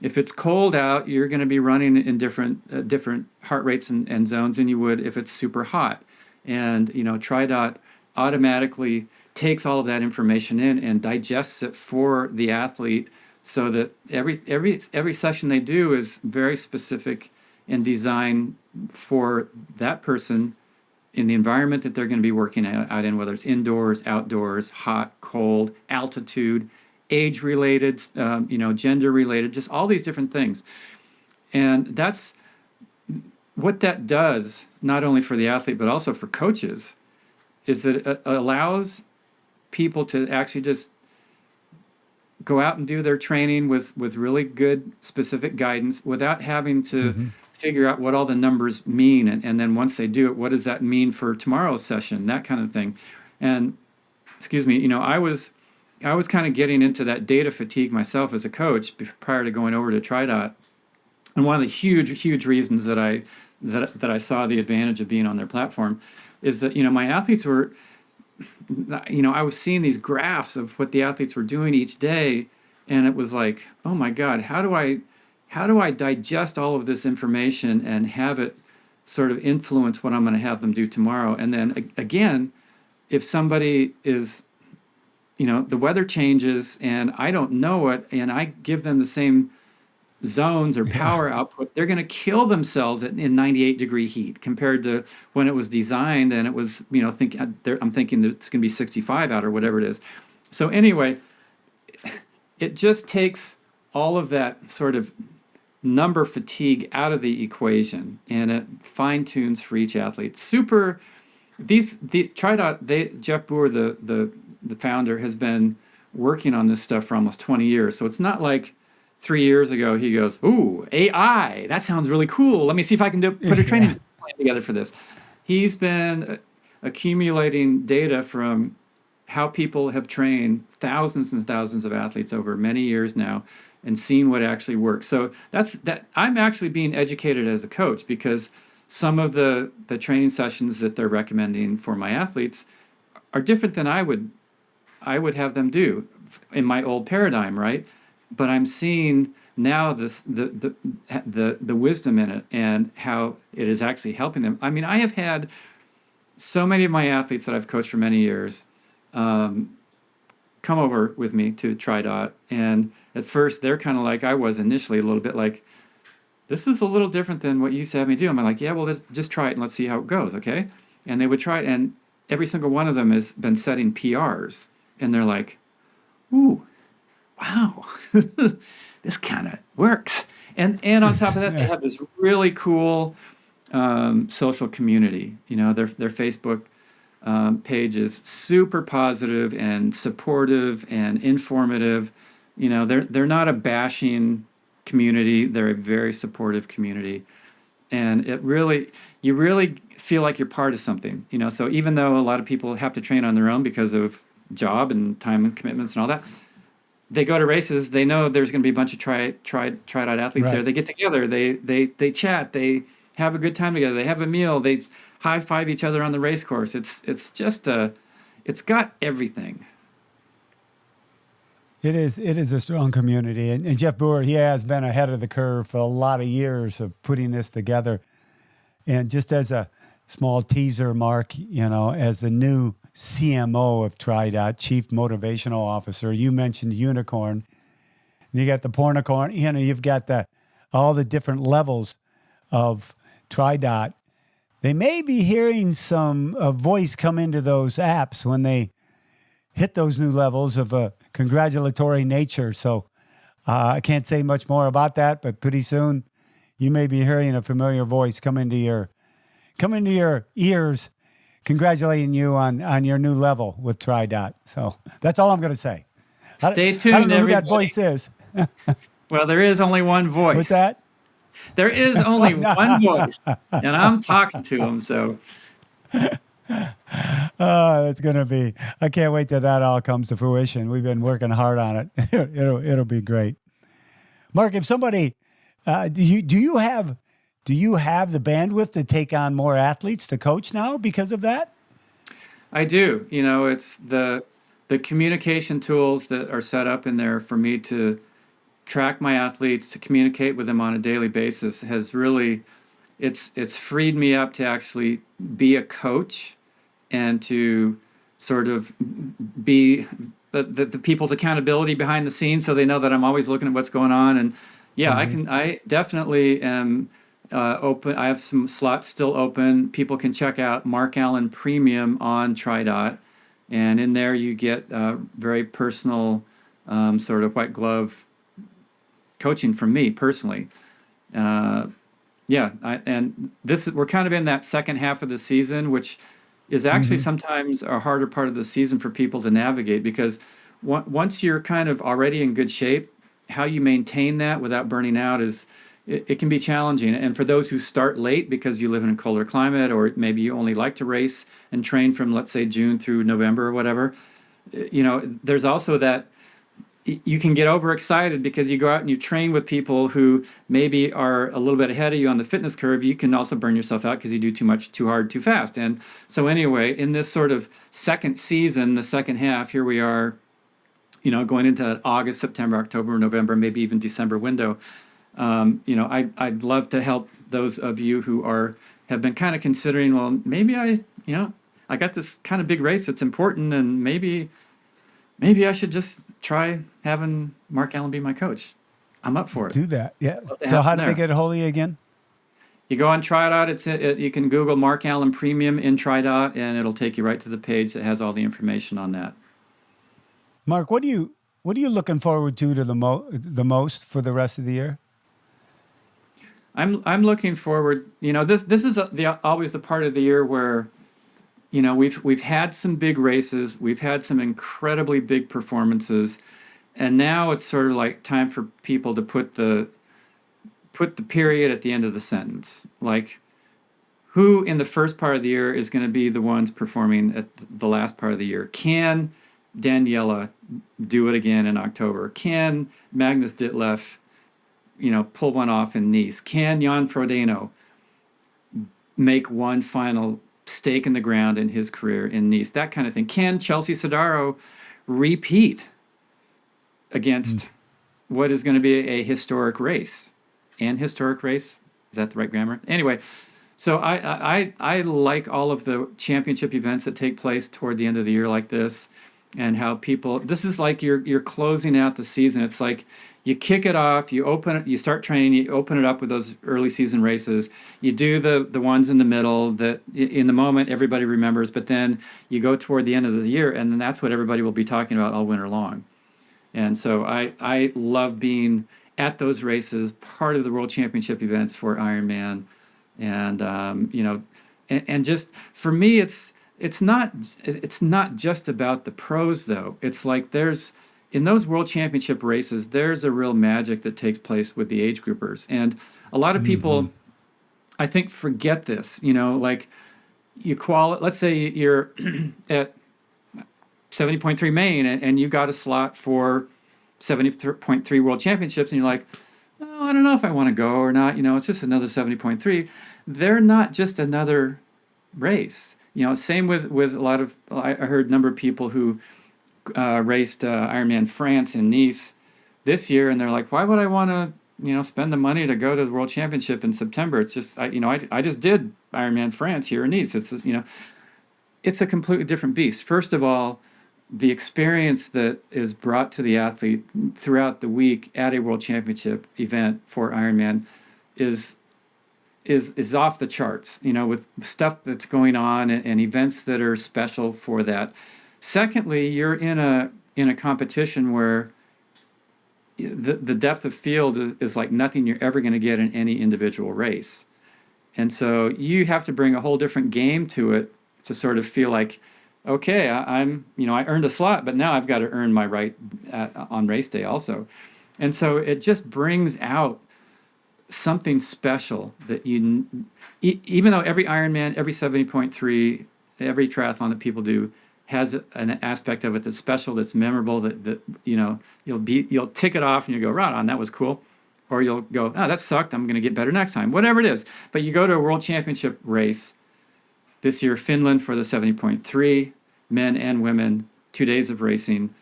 Speaker 2: If it's cold out, you're going to be running in different heart rates and zones than you would if it's super hot. And TriDot automatically takes all of that information in and digests it for the athlete, so that every session they do is very specific and designed for that person in the environment that they're going to be working out in, whether it's indoors, outdoors, hot, cold, altitude, age related, gender related, just all these different things. And that's what that does, not only for the athlete, but also for coaches, is that it allows people to actually just go out and do their training with really good specific guidance without having to figure out what all the numbers mean. And then once they do it, what does that mean for tomorrow's session, that kind of thing. And I was kind of getting into that data fatigue myself as a coach prior to going over to TriDot. And one of the huge reasons that I saw the advantage of being on their platform is that, my athletes were, I was seeing these graphs of what the athletes were doing each day. And it was like, oh my God, how do I digest all of this information and have it sort of influence what I'm going to have them do tomorrow? And then again, if somebody is, the weather changes and I don't know it, and I give them the same zones or power output, they're going to kill themselves in 98 degree heat compared to when it was designed and it was, I'm thinking that it's going to be 65 out or whatever it is. So anyway, it just takes all of that sort of number fatigue out of the equation, and it fine tunes for each athlete. Super the TriDot, Jeff Boer, the founder, has been working on this stuff for almost 20 years. So it's not like 3 years ago he goes, "Ooh, AI, that sounds really cool. Let me see if I can put a training plan together for this." He's been accumulating data from how people have trained thousands and thousands of athletes over many years now and seen what actually works. So that I'm actually being educated as a coach, because some of the training sessions that they're recommending for my athletes are different than I would have them do in my old paradigm, right? But I'm seeing now the wisdom in it and how it is actually helping them. I mean, I have had so many of my athletes that I've coached for many years come over with me to TriDot, and at first they're kind of like I was initially, a little bit like, this is a little different than what you used to have me do. I'm like, yeah, well, let's just try it and let's see how it goes, okay? And they would try it, and every single one of them has been setting PRs, and they're like, ooh, wow, this kind of works. And on top of that, they have this really cool social community. You know, their Facebook page is super positive and supportive and informative. You know, they're not a bashing community. They're a very supportive community, and you really feel like you're part of something. You know, so even though a lot of people have to train on their own because of job and time and commitments and all that, they go to races. They know there's going to be a bunch of TriDot athletes there. They get together. They chat. They have a good time together. They have a meal. They high five each other on the race course. It's just it's got everything.
Speaker 1: It is a strong community, and Jeff Boer, he has been ahead of the curve for a lot of years of putting this together. And just as a small teaser, Mark, you know, as the new CMO of TriDot, Chief Motivational Officer, you mentioned unicorn. You got the pornicorn. You know, you've got all the different levels of TriDot. They may be hearing some voice come into those apps when they hit those new levels of a congratulatory nature. So I can't say much more about that, but pretty soon you may be hearing a familiar voice come into your ears, congratulating you on your new level with TriDot. So that's all I'm going to say.
Speaker 2: Stay tuned,
Speaker 1: I don't know
Speaker 2: everybody.
Speaker 1: who that voice is.
Speaker 2: Well, there is only one voice.
Speaker 1: What's that?
Speaker 2: There is only one voice, and I'm talking to him. So,
Speaker 1: it's going to be, I can't wait till that all comes to fruition. We've been working hard on it. It'll be great. Mark, if somebody, do you have the bandwidth to take on more athletes to coach now because of that?
Speaker 2: I do. You know, it's the communication tools that are set up in there for me to track my athletes, to communicate with them on a daily basis, has really, it's freed me up to actually be a coach and to sort of be the people's accountability behind the scenes, so they know that I'm always looking at what's going on. And yeah, I definitely am open. I have some slots still open. People can check out Mark Allen Premium on TriDot, and in there you get very personal sort of white glove coaching from me personally. And we're kind of in that second half of the season, which is actually sometimes a harder part of the season for people to navigate, because once you're kind of already in good shape, how you maintain that without burning out it can be challenging. And for those who start late because you live in a colder climate, or maybe you only like to race and train from, let's say, June through November or whatever, you know, there's also that you can get overexcited because you go out and you train with people who maybe are a little bit ahead of you on the fitness curve. You can also burn yourself out because you do too much, too hard, too fast. And so anyway, in this sort of second season, the second half, here we are, you know, going into August, September, October, November, maybe even December window. You know, I'd love to help those of you who have been kind of considering, well, maybe I got this kind of big race that's important, and maybe I should just try having Mark Allen be my coach. I'm up for it.
Speaker 1: Do that, yeah. So how do they get a hold of you again?
Speaker 2: You go on TriDot. You can Google Mark Allen Premium in TriDot, and it'll take you right to the page that has all the information on that.
Speaker 1: Mark, what are you looking forward to the most for the rest of the year?
Speaker 2: I'm looking forward. You know, this is always the part of the year where we've had some big races, we've had some incredibly big performances, and now it's sort of like time for people to put the period at the end of the sentence. Like, who in the first part of the year is going to be the ones performing at the last part of the year? Can Daniella do it again in October? Can Magnus Ditloff, pull one off in Nice? Can Jan Frodeno make one final stake in the ground in his career in Nice? That kind of thing. Can Chelsea Sodaro repeat against what is going to be a historic race? And historic race? Is that the right grammar? Anyway, so I like all of the championship events that take place toward the end of the year like this, and how this is like you're closing out the season. It's like you kick it off, you start training, you open it up with those early season races. You do the ones in the middle that in the moment everybody remembers, but then you go toward the end of the year, and then that's what everybody will be talking about all winter long. And so I love being at those races, part of the World Championship events for Ironman. And and just for me, it's not just about the pros though. It's like in those World Championship races, there's a real magic that takes place with the age groupers, and a lot of people, I think, forget this. Like let's say you're at 70.3 main, and you got a slot for 70.3 World Championships, and you're like, oh, I don't know if I want to go or not. It's just another 70.3. They're not just another race. Same with a lot of, I heard a number of people who raced Ironman France in Nice this year, and they're like, why would I want to, spend the money to go to the World Championship in September? It's just, I just did Ironman France here in Nice. It's a completely different beast. First of all, the experience that is brought to the athlete throughout the week at a World Championship event for Ironman is off the charts, with stuff that's going on and events that are special for that. Secondly, you're in a competition where the depth of field is like nothing you're ever going to get in any individual race. And so you have to bring a whole different game to it to sort of feel like, okay, I earned a slot, but now I've got to earn my right on race day also. And so it just brings out something special that even though every Ironman, every 70.3, every triathlon that people do has an aspect of it that's special, that's memorable, that you'll tick it off and you go, right on, that was cool. Or you'll go, oh, that sucked, I'm going to get better next time, whatever it is. But you go to a World Championship race, this year Finland for the 70.3, men and women, 2 days of racing.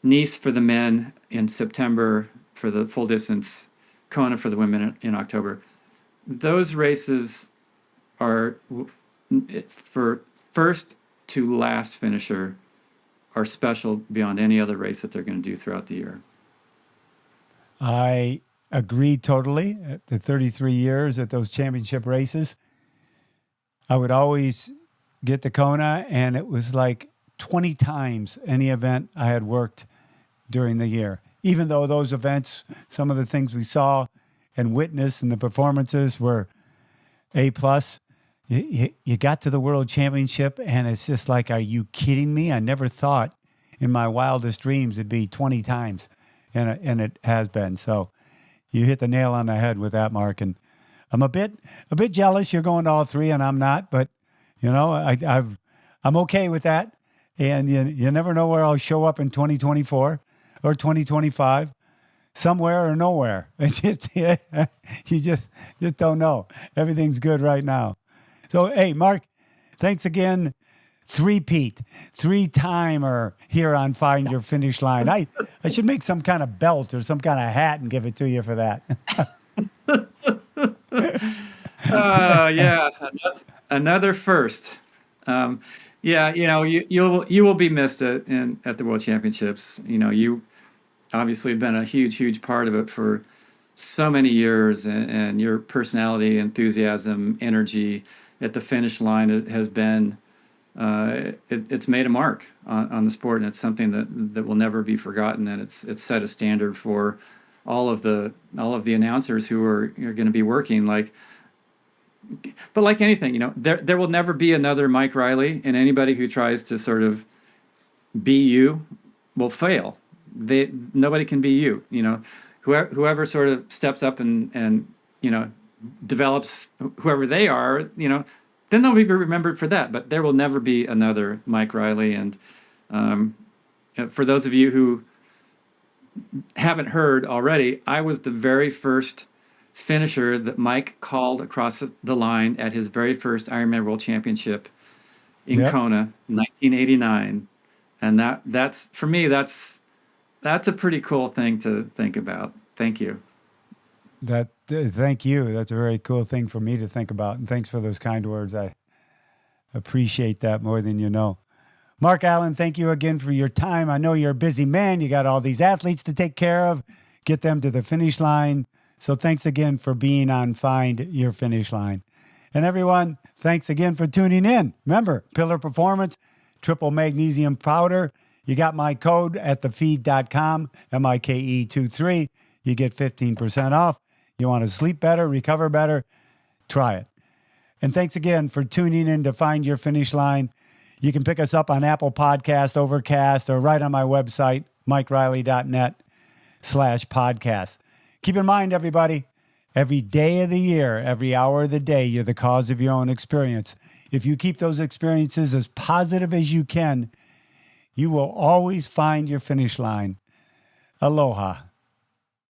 Speaker 2: Nice for the men in September for the full distance, Kona for the women in October. Those races are, for first to last finisher, are special beyond any other race that they're going to do throughout the year.
Speaker 1: I agree totally. At the 33 years at those championship races, I would always get to Kona, and it was like 20 times any event I had worked during the year. Even though those events, some of the things we saw and witnessed and the performances were A+, you got to the World Championship, and it's just like, are you kidding me? I never thought in my wildest dreams it'd be 20 times, and it has been. So you hit the nail on the head with that, Mark. And I'm a bit jealous you're going to all three and I'm not, but I'm okay with that. And you never know where I'll show up in 2024 or 2025, somewhere or nowhere. It's just you just don't know. Everything's good right now. So hey, Mark, thanks again. Three-timer here on Find Your Finish Line. I should make some kind of belt or some kind of hat and give it to you for that.
Speaker 2: Yeah, another first. Yeah, you will be missed at the World Championships. You obviously have been a huge part of it for so many years, and your personality, enthusiasm, energy at the finish line has been it's made a mark on the sport, and it's something that will never be forgotten, and it's set a standard for all of the announcers who are going to be working. Like, but like anything, there will never be another Mike Reilly, and anybody who tries to sort of be you will fail. Nobody can be you. Whoever sort of steps up and develops whoever they are, then they'll be remembered for that. But there will never be another Mike Reilly. And for those of you who haven't heard already, I was the very first finisher that Mike called across the line at his very first Ironman World Championship in Kona, 1989. And that's for me, that's a pretty cool thing to think about. Thank you.
Speaker 1: Thank you. That's a very cool thing for me to think about. And thanks for those kind words. I appreciate that more than you know. Mark Allen, thank you again for your time. I know you're a busy man. You got all these athletes to take care of, get them to the finish line. So thanks again for being on Find Your Finish Line. And everyone, thanks again for tuning in. Remember, Pillar Performance, triple magnesium powder. You got my code at thefeed.com, MIKE23. You get 15% off. You want to sleep better, recover better, try it. And thanks again for tuning in to Find Your Finish Line. You can pick us up on Apple Podcast, Overcast, or right on my website, mikereilly.net/podcast. Keep in mind, everybody, every day of the year, every hour of the day, you're the cause of your own experience. If you keep those experiences as positive as you can, you will always find your finish line. Aloha.